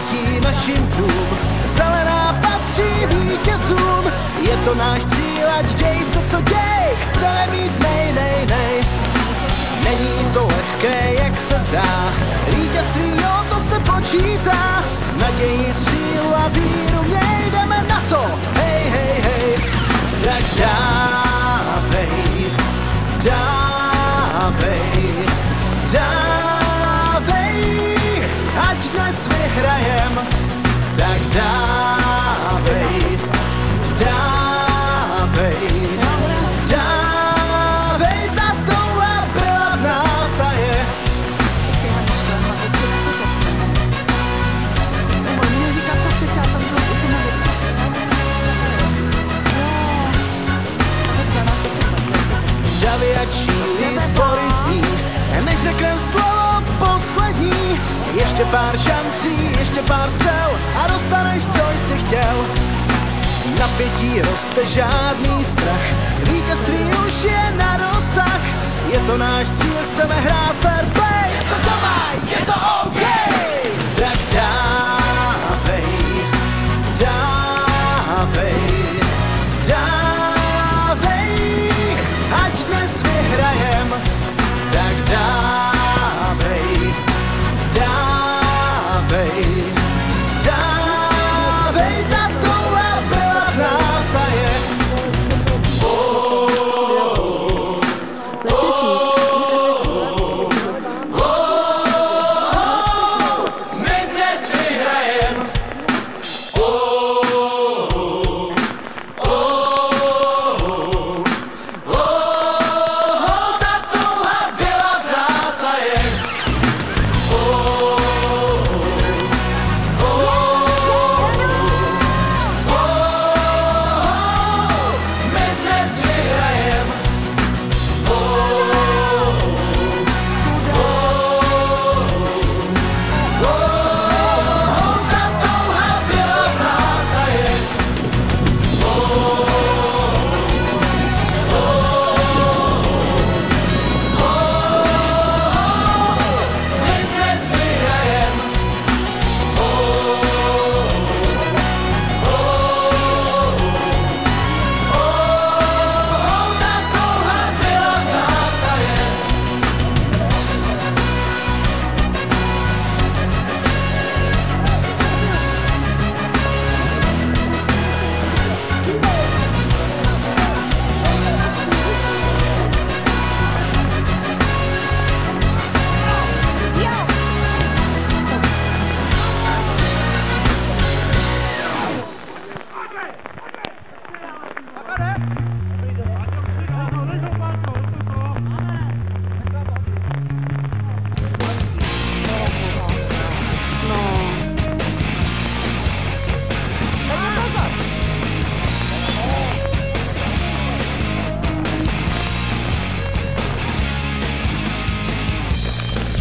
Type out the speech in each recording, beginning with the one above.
svítí našim dnům, zelená patří vítězům. Je to náš cíl, ať děj se co děj, chceme mít nej. Není to lehké, jak se zdá, vítězství, jo, to se počítá. Naději, sílu a víru měj, jdeme na to, hej. Tak dávej, ať dnes vyhrajem. Tak dávej, ta touha byla v nás a je. Davy a číly sbory zní, než řeknem slovo poslední. Ještě pár šancí, ještě pár střel a dostaneš, co jsi chtěl. Napětí roste, žádný strach, vítězství už je na dosah. Je to náš cíl, chceme hrát fair play, je to doma, je to OK. Tak dávej, ať dnes vyhrajem. Tak dávej, ta touha byla v nás a je. My dnes vyhrajem. Ta touha byla v nás a je.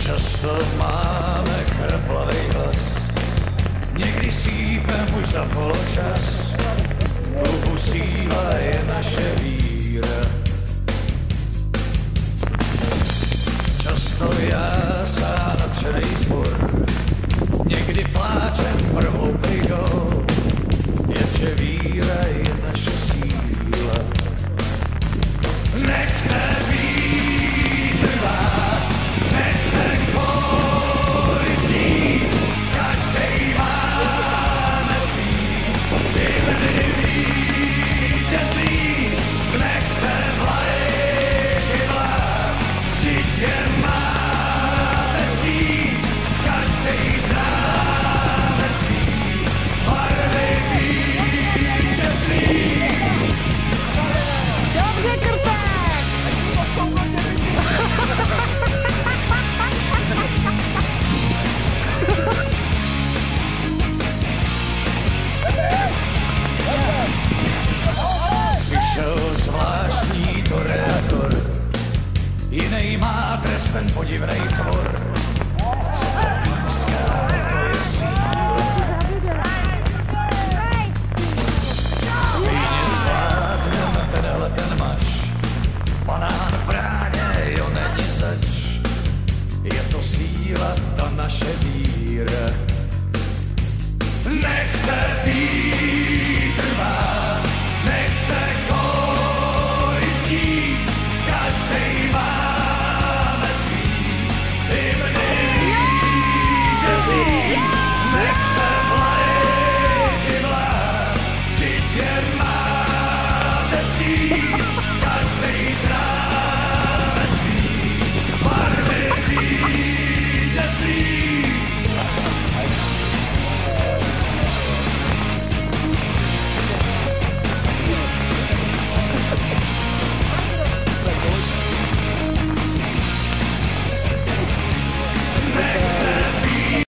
Často máme chraplavej hlas, někdy sípem už za poločas. Klubu síla je naše víra. Často jásá natřenej zbor, někdy pláčem prohloupej gól, jenže víra je naše síla. Nechte vítr vát, nechte kóry znít, každej máme svý, hymny vítězný, nechte vlajky vlád, vždyť je máte přijít, každej známe svý, barvy vítězný. Dobře, Krpák! Přišel zvláštní toreador, jinej má trest ten podivnej tvor.